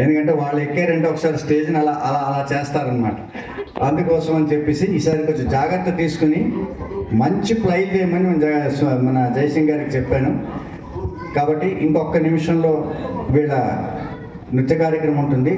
ఎందుకంటే వాళ్ళు ఎక్కారంటే ఒకసారి స్టేజ్ని అలా అలా అలా చేస్తారనమాట. అందుకోసం అని చెప్పేసి ఈసారి కొంచెం జాగ్రత్త తీసుకుని మంచి ప్లై చేయమని మన జయసింగ్ గారికి చెప్పాను. కాబట్టి ఇంకొక నిమిషంలో వీళ్ళ నృత్య కార్యక్రమం ఉంటుంది.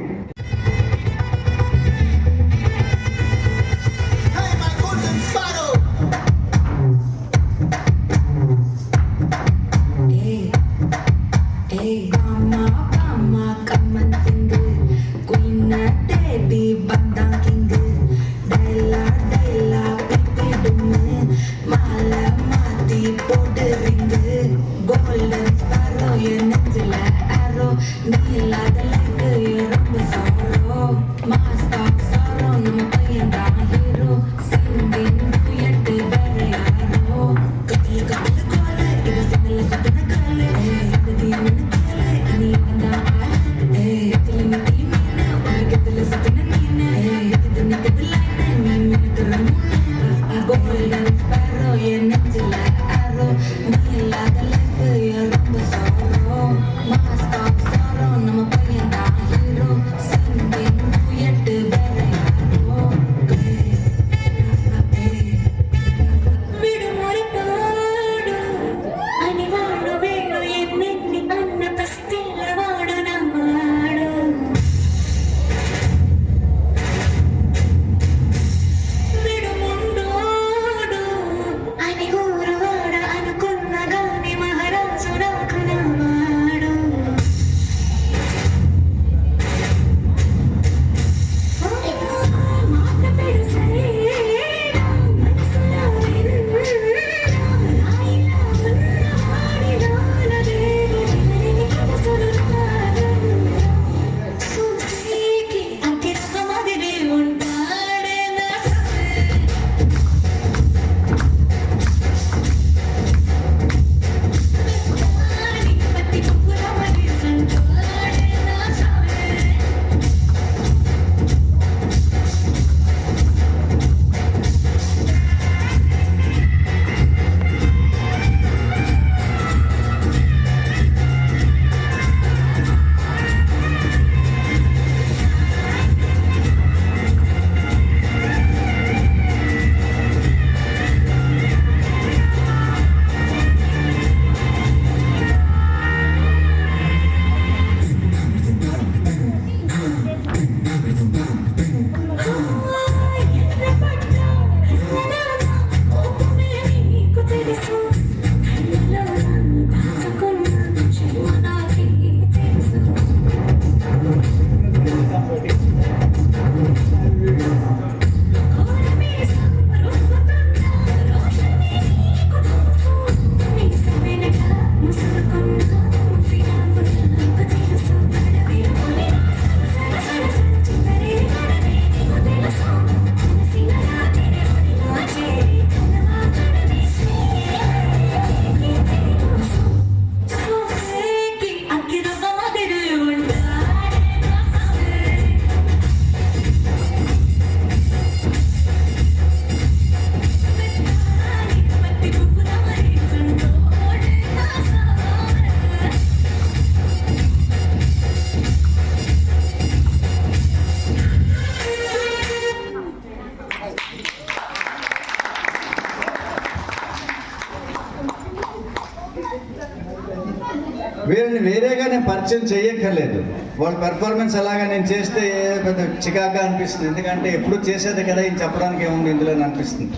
వీళ్ళని వేరేగా నేను పరిచయం చేయక్కర్లేదు. వాళ్ళ పెర్ఫార్మెన్స్ అలాగా నేను చేస్తే పెద్ద చికాగా అనిపిస్తుంది. ఎందుకంటే ఎప్పుడు చేసేది కదా, ఏం చెప్పడానికి ఏముంది ఇందులో అనిపిస్తుంది.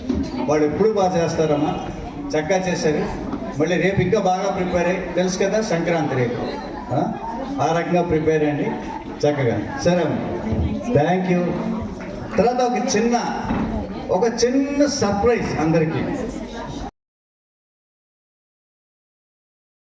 వాళ్ళు ఎప్పుడు బాగా చేస్తారమ్మా, చక్కగా చేశారు. మళ్ళీ రేపు ఇంకా బాగా ప్రిపేర్ అయ్యి, తెలుసు కదా సంక్రాంతి రేపు, ఆ రకంగా ప్రిపేర్ అయ్యండి చక్కగా. సరే, థ్యాంక్ యూ. తర్వాత ఒక చిన్న సర్ప్రైజ్ అందరికీ.